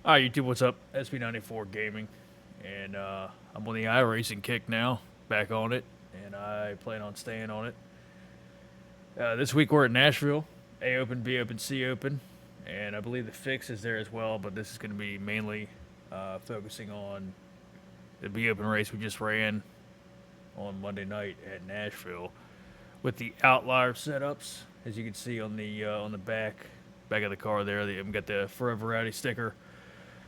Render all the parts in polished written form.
Hi YouTube, what's up? SB94 Gaming, and I'm on the iRacing kick now, back on it, and I plan on staying on it. This week we're at Nashville, A Open, B Open, C Open, and I believe the fix is there as well, but this is going to be mainly focusing on the B Open race we just ran on Monday night at Nashville with the Outlier setups, as you can see on the back of the car there. They've got the Forever Rowdy sticker.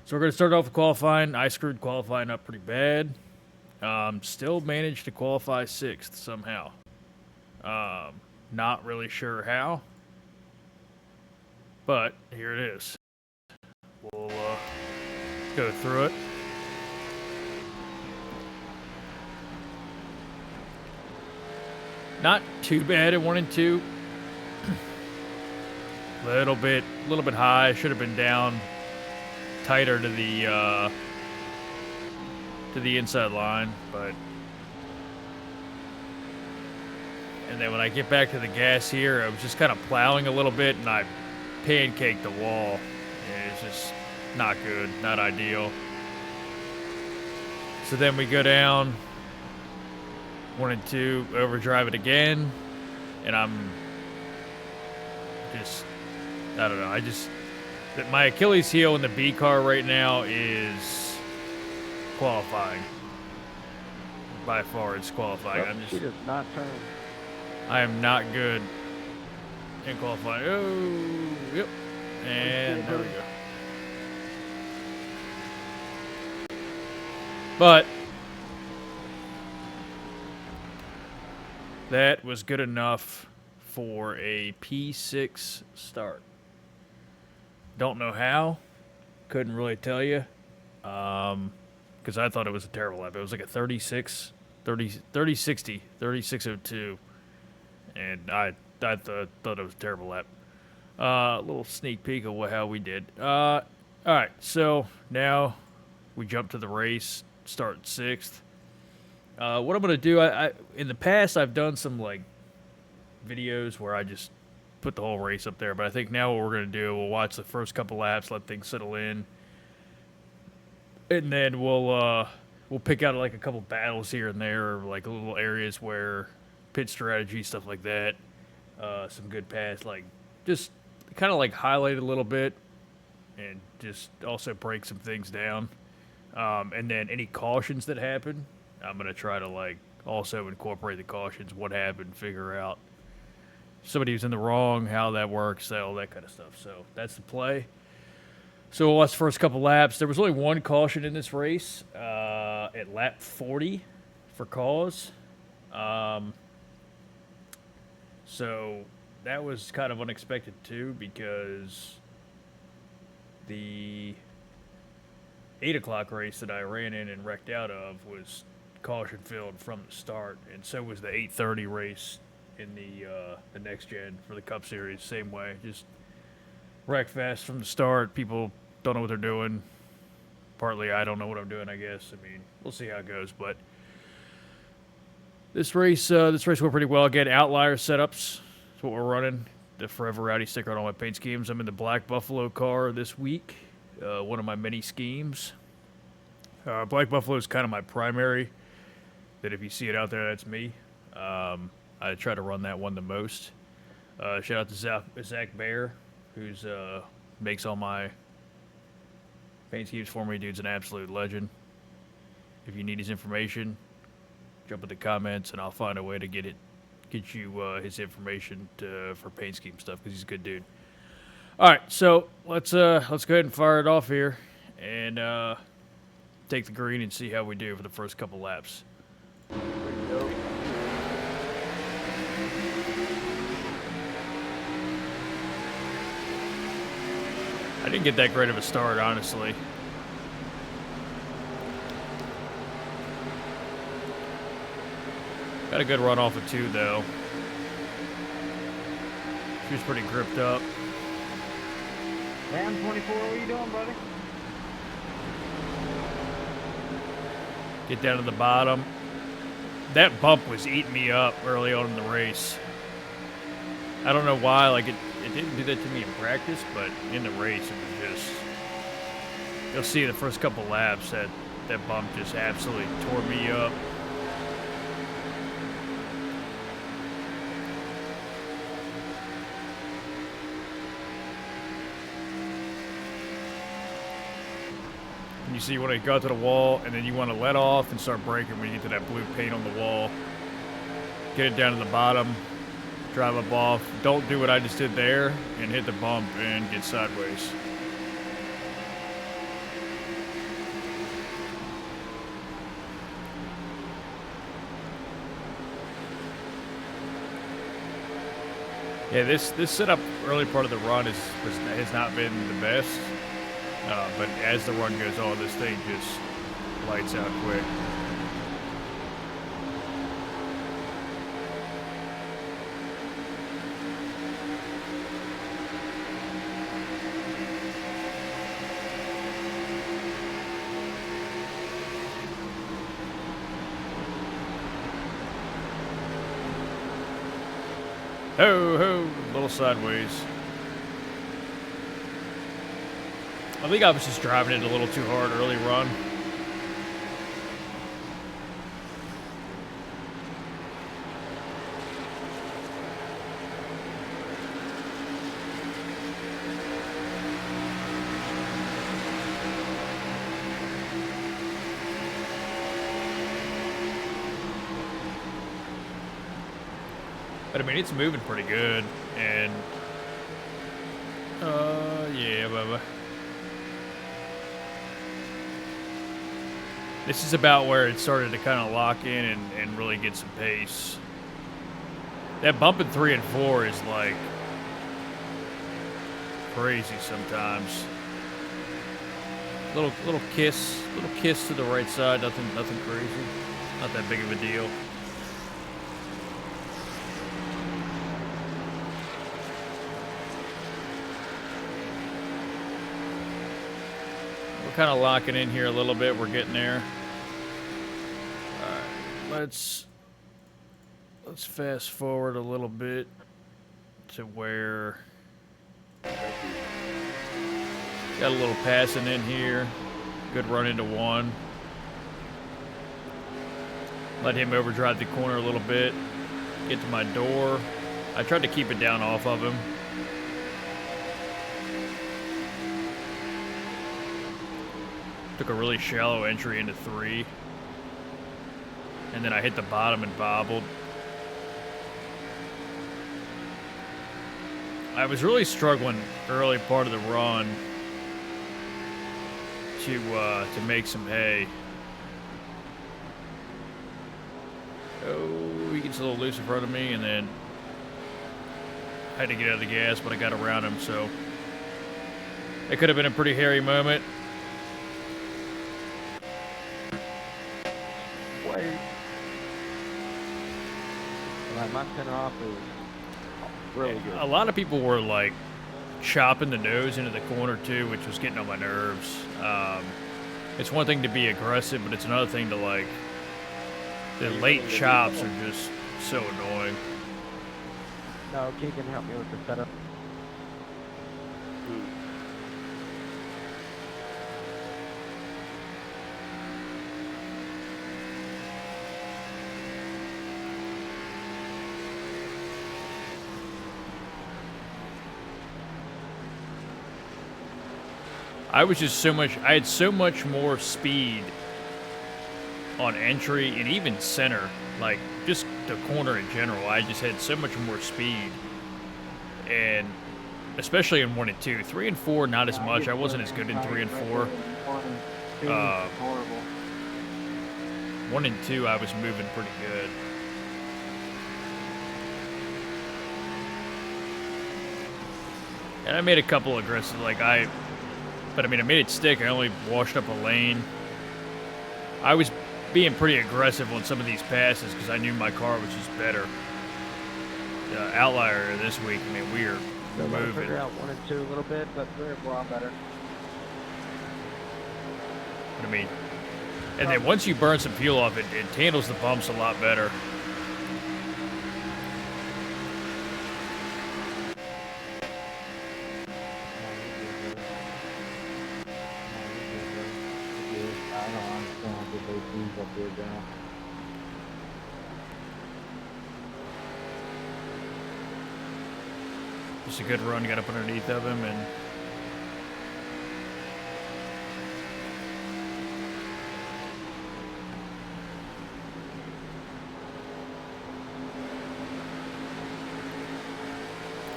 So we're going to start off with qualifying. I screwed qualifying up pretty bad. Still managed to qualify 6th somehow. Not really sure how, but here it is. We'll go through it. Not too bad at 1 and 2. Little bit high. Should have been down tighter to the inside line, but and then when I get back to the gas here, I was just kind of plowing a little bit and I pancaked the wall. And it's just not good, not ideal. So then we go down 1 and 2, overdrive it again, and I'm just, I don't know, my Achilles heel in the B car right now is qualifying. By far, it's qualifying. She does not turn. I am not good in qualifying. Oh, yep. And there we go. But that was good enough for a P6 start. Don't know how. Couldn't really tell you. Because I thought it was a terrible lap. It was like a 30-60, 3602. And I thought it was a terrible lap. A little sneak peek of how we did. All right, so now we jump to the race, start 6th. What I'm going to do, I in the past, I've done some like videos where I just put the whole race up there, but I think now what we're going to do, we'll watch the first couple laps, let things settle in, and then we'll pick out like a couple battles here and there, or like little areas where pit strategy, stuff like that, some good paths, like just kind of like highlight a little bit and just also break some things down, and then any cautions that happen, I'm going to try to like also incorporate the cautions, what happened, figure out somebody who's in the wrong, how that works, all that kind of stuff. So that's the play. So we'll watch the first couple laps. There was only one caution in this race at lap 40 for cause. So that was kind of unexpected too, because the 8 o'clock race that I ran in and wrecked out of was caution filled from the start, and so was the 8:30 race in the next gen for the Cup Series. Same way, just wreck fast from the start. People don't know what they're doing. Partly I don't know what I'm doing, I guess. I mean, we'll see how it goes, but this race went pretty well. Again, Outlier setups. That's what we're running. The Forever Rowdy sticker on all my paint schemes. I'm in the Black Buffalo car this week. One of my many schemes. Black Buffalo is kind of my primary. That if you see it out there, that's me. I try to run that one the most. Shout out to Zach Bear, who's makes all my paint schemes for me. Dude's an absolute legend. If you need his information, jump in the comments and I'll find a way to get you his information for paint scheme stuff, because he's a good dude. All right, so let's go ahead and fire it off here and take the green and see how we do for the first couple laps. I didn't get that great of a start, honestly. Got a good run off of 2, though. She was pretty gripped up. Ram 24, what are you doing, buddy? Get down to the bottom. That bump was eating me up early on in the race. I don't know why, like it didn't do that to me in practice, but in the race it was just you'll see the first couple laps that bump just absolutely tore me up. And you see when it got to the wall, and then you want to let off and start braking when you get to that blue paint on the wall. Get it down to the bottom, drive up off. Don't do what I just did there and hit the bump and get sideways. Yeah, this setup early part of the run has not been the best, but as the run goes on, this thing just lights out quick. Ho, ho, a little sideways. I think I was just driving it a little too hard early run. But I mean, it's moving pretty good, and yeah, Bubba. This is about where it started to kind of lock in and really get some pace. That bump in 3 and 4 is like crazy sometimes. Little kiss to the right side, nothing crazy, not that big of a deal. Kind of locking in here a little bit. We're getting there. All right, let's fast forward a little bit to where got a little passing in here. Good run into one. Let him overdrive the corner a little bit. Get to my door. I tried to keep it down off of him. Took a really shallow entry into 3. And then I hit the bottom and bobbled. I was really struggling early part of the run to make some hay. Oh, he gets a little loose in front of me, and then I had to get out of the gas, but I got around him, so it could have been a pretty hairy moment. My center off is really good. A lot of people were like chopping the nose into the corner too, which was getting on my nerves. It's one thing to be aggressive, but it's another thing to like the late chops are just so annoying. No, Keegan help me with the setup. I had so much more speed on entry and even center, like just the corner in general. I just had so much more speed, and especially in 1 and 2. 3 and 4, not as much. I wasn't as good in 3 and 4. 1 and 2, I was moving pretty good. And I made a couple aggressive, but I mean, I made it stick. I only washed up a lane. I was being pretty aggressive on some of these passes because I knew my car was just better. Outlier this week, I mean, we are moving. Figure out 1 and 2 a little bit, but we're a lot better. I mean, and then once you burn some fuel off, it handles the bumps a lot better. I don't understand how good they do up here, down. Just a good run, got up underneath of him, and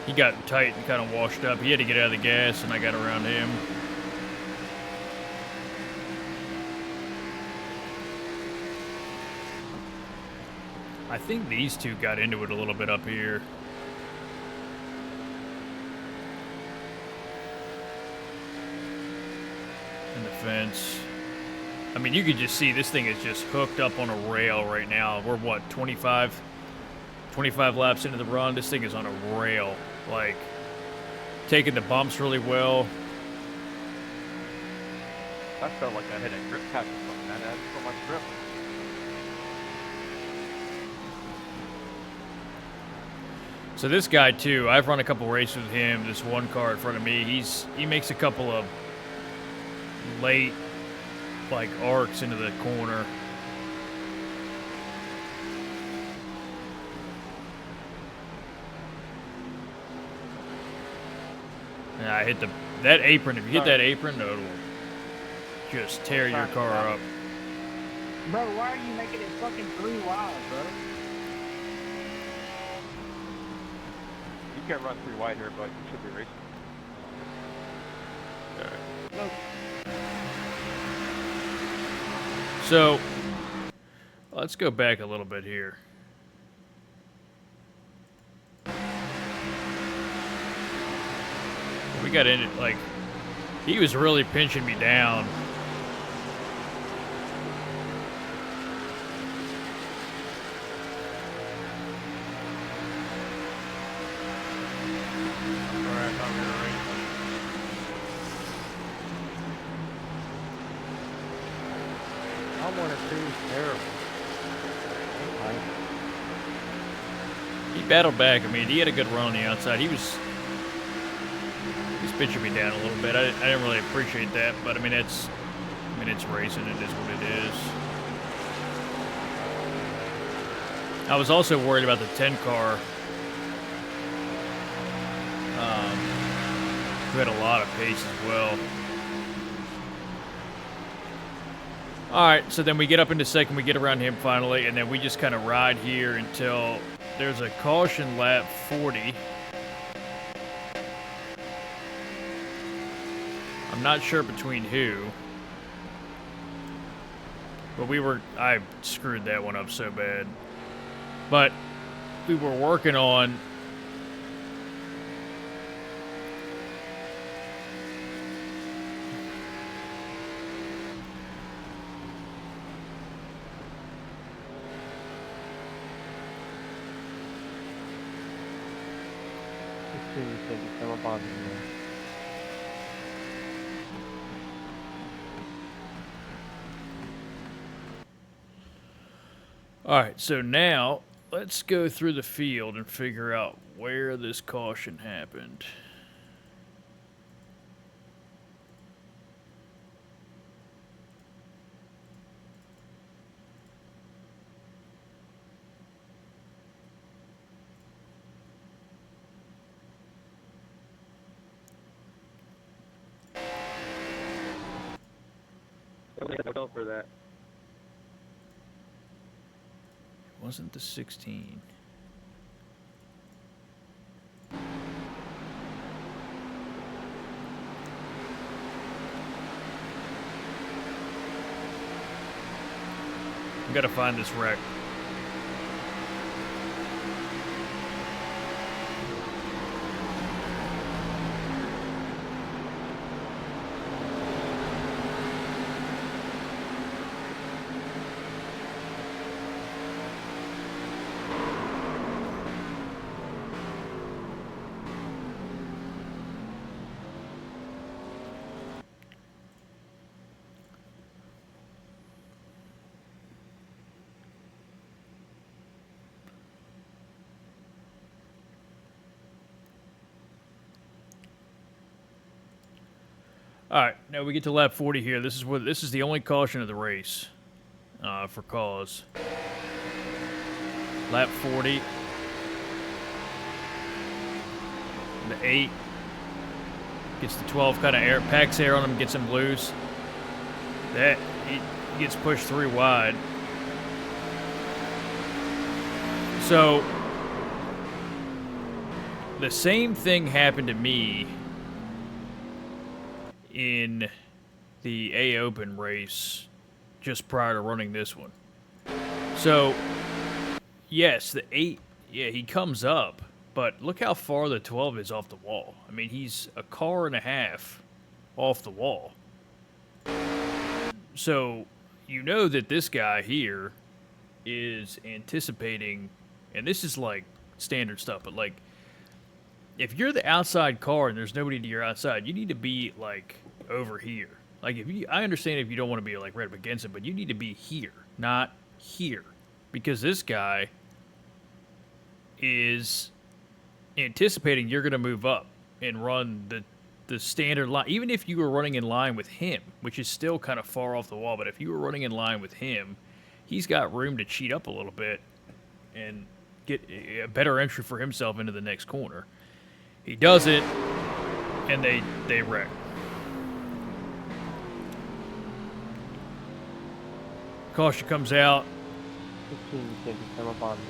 he got tight and kind of washed up. He had to get out of the gas, and I got around him. I think these two got into it a little bit up here. In the fence. I mean, you could just see this thing is just hooked up on a rail right now. We're, what, 25 laps into the run? This thing is on a rail. Like, taking the bumps really well. I felt like I hit a grip pack or something. I had so much grip. So this guy too, I've run a couple races with him. This one car in front of me, he makes a couple of late like arcs into the corner. And I hit that apron. If you hit that apron, it'll just tear your car up. Bro, why are you making it fucking 3 wide, bro? You can't run 3 wide here, but you should be racing. Look. So, let's go back a little bit here. We got in it, like, he was really pinching me down. He battled back. I mean, he had a good run on the outside. He's pitching me down a little bit. I didn't really appreciate that, but I mean, it's racing. It is what it is. I was also worried about the 10 car, who had a lot of pace as well. All right, so then we get up into second, we get around him finally, and then we just kind of ride here until there's a caution lap 40. I'm not sure between who, but I screwed that one up so bad. But we were working on All right, so now let's go through the field and figure out where this caution happened. Go for that. Wasn't the 16. We gotta find this wreck. All right, now we get to lap 40 here. This is the only caution of the race for cause. Lap 40. The 8 gets the 12 kind of air, packs air on him, gets him loose. That he gets pushed 3 wide. So the same thing happened to me in the A Open race just prior to running this one. So yes, the 8, yeah, he comes up, but look how far the 12 is off the wall. I mean, he's a car and a half off the wall. So you know that this guy here is anticipating, and this is like standard stuff, but like if you're the outside car and there's nobody to your outside, you need to be like over here. Like I understand if you don't want to be like right up against it, but you need to be here, not here, because this guy is anticipating you're going to move up and run the standard line. Even if you were running in line with him, which is still kind of far off the wall, but if you were running in line with him, he's got room to cheat up a little bit and get a better entry for himself into the next corner. He does it, and they wreck. Caution comes out. 15 seconds come up on me.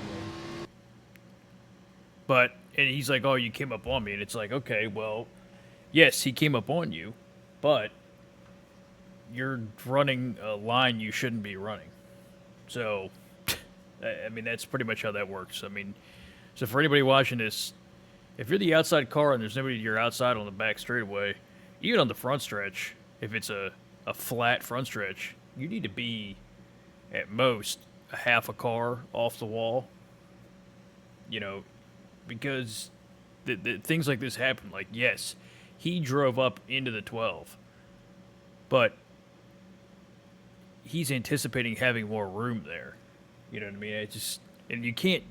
And he's like, oh, you came up on me. And it's like, okay, well, yes, he came up on you, but you're running a line you shouldn't be running. So, I mean, that's pretty much how that works. I mean, so for anybody watching this, if you're the outside car and there's nobody to your outside on the back straightaway, even on the front stretch, if it's a flat front stretch, you need to be at most a half a car off the wall. You know, because the things like this happen. Like, yes, he drove up into the 12, but he's anticipating having more room there. You know what I mean? It just, and you can't.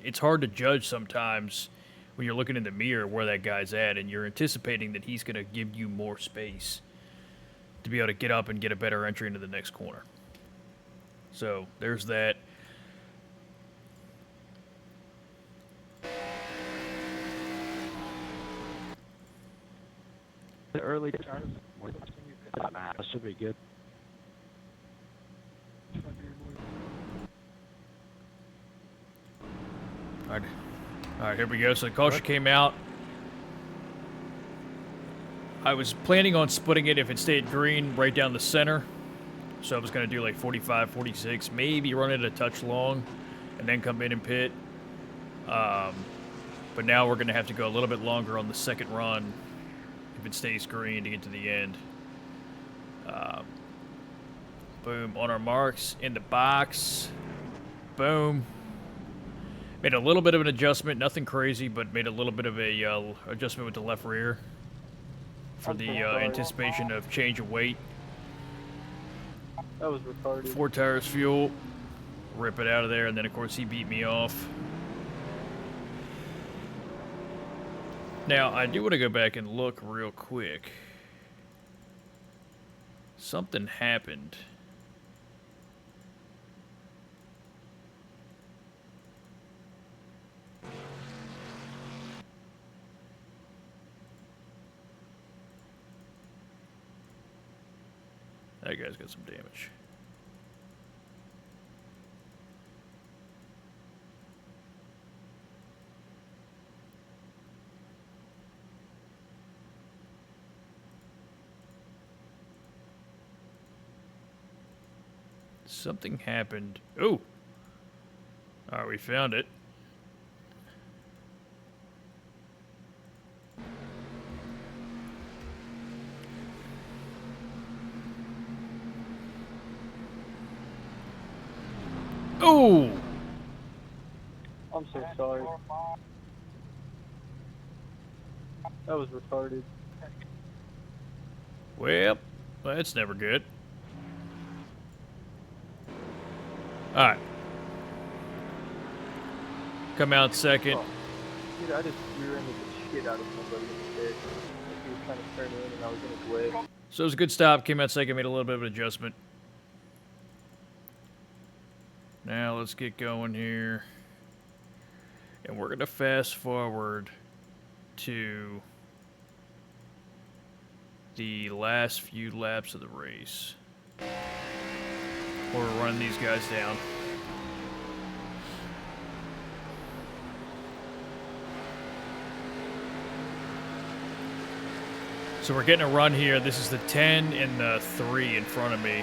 It's hard to judge sometimes when you're looking in the mirror where that guy's at, and you're anticipating that he's going to give you more space to be able to get up and get a better entry into the next corner. So there's that. The early turns. That should be good. All right, here we go. So the caution came out. I was planning on splitting it if it stayed green right down the center. So I was going to do like 45, 46, maybe run it a touch long and then come in and pit. But now we're going to have to go a little bit longer on the second run if it stays green to get to the end. Boom. On our marks. In the box. Boom. Made a little bit of an adjustment. Nothing crazy, but made a little bit of a adjustment with the left rear for the anticipation of change of weight. That was retarded. 4 tires fuel. Rip it out of there, and then, of course, he beat me off. Now, I do want to go back and look real quick. Something happened. That guy's got some damage. Something happened. Oh! Alright, we found it. Oh! I'm so sorry. That was retarded. Well, that's never good. Alright. Come out second. Oh. Dude, I just rear-ended the shit out of somebody in the pit. He was trying to turn in and I was in his way. So it was a good stop. Came out second, made a little bit of an adjustment. Now let's get going here. And we're going to fast forward to the last few laps of the race. We're running these guys down. So we're getting a run here. This is the 10 and the 3 in front of me.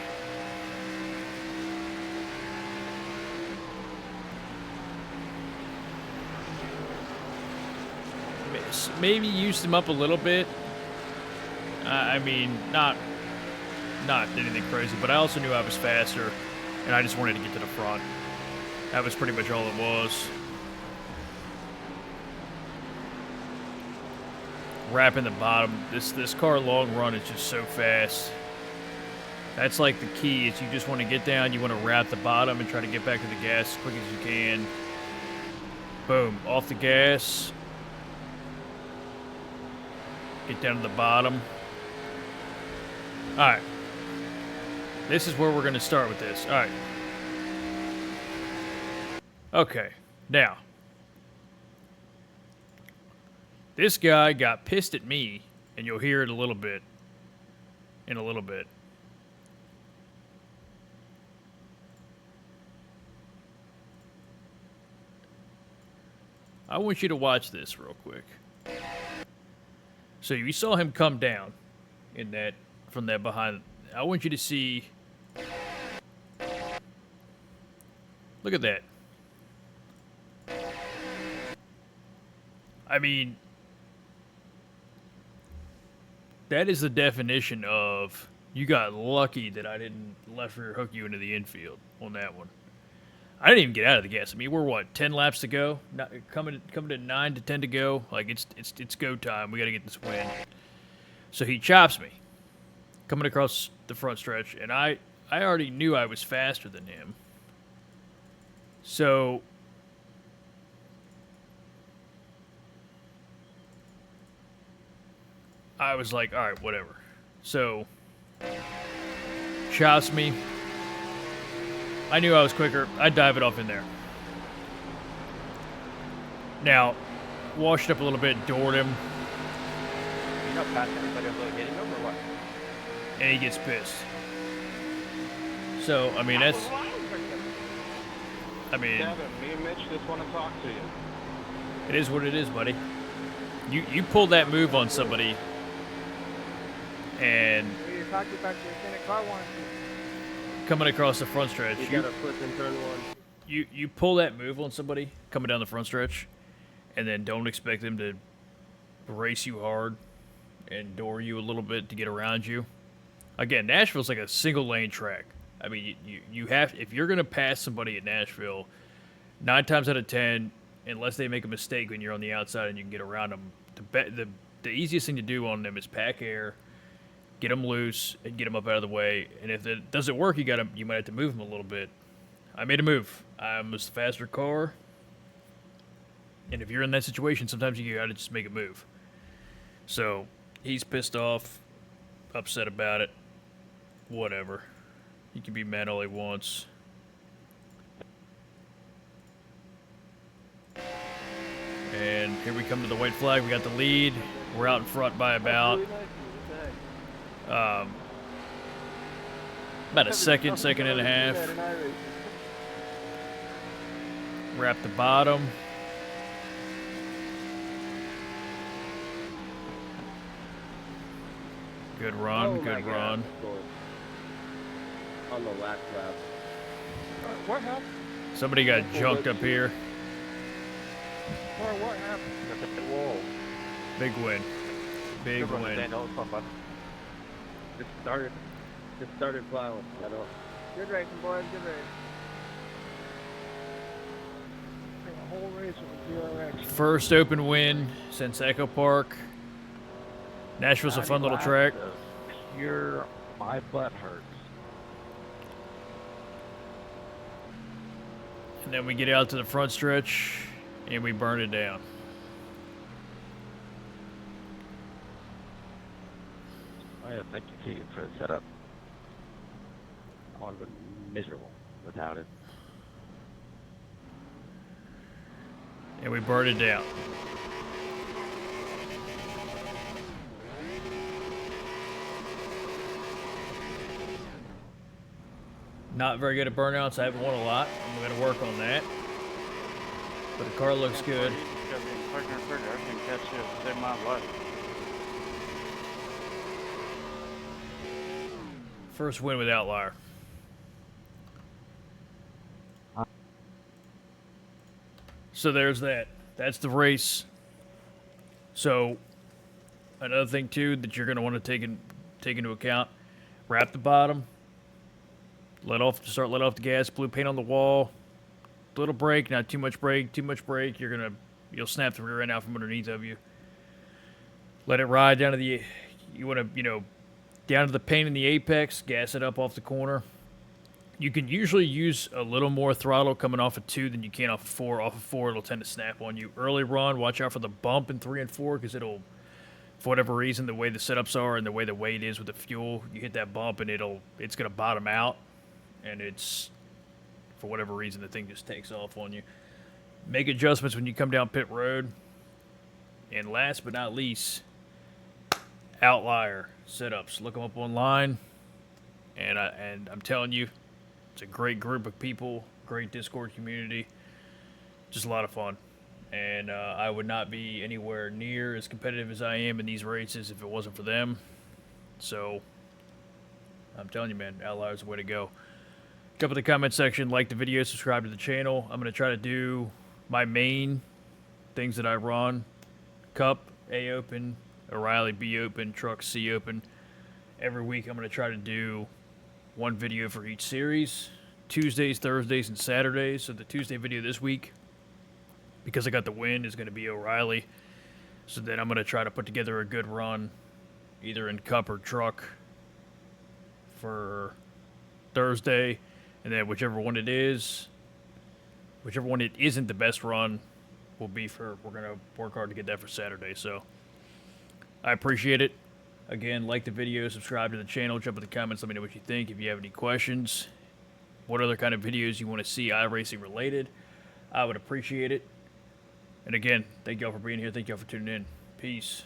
Maybe used him up a little bit. I mean, not anything crazy, but I also knew I was faster, and I just wanted to get to the front. That was pretty much all it was. Wrapping the bottom. This car long run is just so fast. That's like the key, is you just want to get down, you want to wrap the bottom and try to get back to the gas as quick as you can. Boom, off the gas. Get down to the bottom. Alright. This is where we're going to start with this. Alright. Okay. Now. This guy got pissed at me, and you'll hear it a little bit. In a little bit. I want you to watch this real quick. So you saw him come down in that, from that behind. I want you to see. Look at that. I mean, that is the definition of you got lucky that I didn't left rear hook you into the infield on that one. I didn't even get out of the gas. I mean, we're what, 10 laps to go? Not, coming to 9 to 10 to go. Like it's go time. We got to get this win. So he chops me coming across the front stretch, and I already knew I was faster than him. So I was like, all right, whatever. So chops me. I knew I was quicker. I'd dive it off in there. Now, washed up a little bit, doored him, You not past everybody avoid hitting him or what? and he gets pissed. So, I mean, that's... I mean, Devin, me and Mitch just want to talk to you. it is what it is, buddy. You pulled that move on somebody, and You're talking about your Senate car warranty. coming across the front stretch, You gotta flip and turn one. you pull that move on somebody coming down the front stretch, and then don't expect them to race you hard and door you a little bit to get around you. Again, Nashville's like a single lane track. I mean, you have, if you're gonna pass somebody at Nashville, 9 times out of 10, unless they make a mistake when you're on the outside and you can get around them, the easiest thing to do on them is pack air, get them loose, and get them up out of the way. And if it doesn't work, you might have to move them a little bit. I made a move. I was the faster car, and if you're in that situation, sometimes you gotta just make a move. So he's pissed off, upset about it. Whatever. He can be mad all he wants. And here we come to the white flag. We got the lead. We're out in front by about a second and a half. Wrap the bottom. Good run, good run. On the last lap. What happened? Somebody got junked up here. What happened? Whoa. Big win. Big Good run, win. Dan. That was fun, bud. Just started plowing. I don't. Good racing, boys. Good race. The whole race was 0 action. First open win since Echo Park. Nashville's a fun little track. My butt hurts. And then we get out to the front stretch and we burn it down. Oh yeah, thank you, Keegan, for the setup. I would have been miserable without it. And we burned it down. Not very good at burnouts. I haven't won a lot. I'm going to work on that. But the car looks good. It's got to be quicker and quicker. I can catch you to save my life. First win with Outlier. So there's that. That's the race. So another thing too that you're going to want to take into account: wrap the bottom, let off the gas, blue paint on the wall, little brake, not too much brake. Too much brake, you'll snap the rear end out from underneath of you. Let it ride down to the down to the paint in the apex, gas it up off the corner. You can usually use a little more throttle coming off of 2 than you can off of 4. Off of 4, it'll tend to snap on you. Early run, watch out for the bump in 3 and 4 because it'll, for whatever reason, the way the setups are and the way the weight is with the fuel, you hit that bump and it's going to bottom out. And it's, for whatever reason, the thing just takes off on you. Make adjustments when you come down pit road. And last but not least, Outlier setups. Look them up online. And I'm telling you, it's a great group of people, great Discord community, just a lot of fun. And I would not be anywhere near as competitive as I am in these races if it wasn't for them. So, I'm telling you, man, Outlier's the way to go. Jump in the comment section, like the video, subscribe to the channel. I'm going to try to do my main things that I run. Cup, A Open, O'Reilly, B Open, Truck, C Open. Every week I'm going to try to do one video for each series, Tuesdays, Thursdays, and Saturdays. So the Tuesday video this week, because I got the win, is going to be O'Reilly. So then I'm going to try to put together a good run, either in Cup or Truck, for Thursday. And then whichever one it isn't the best run, we're going to work hard to get that for Saturday. So I appreciate it. Again, like the video, subscribe to the channel, jump in the comments, let me know what you think. If you have any questions, what other kind of videos you want to see iRacing related, I would appreciate it. And again, thank y'all for being here. Thank y'all for tuning in. Peace.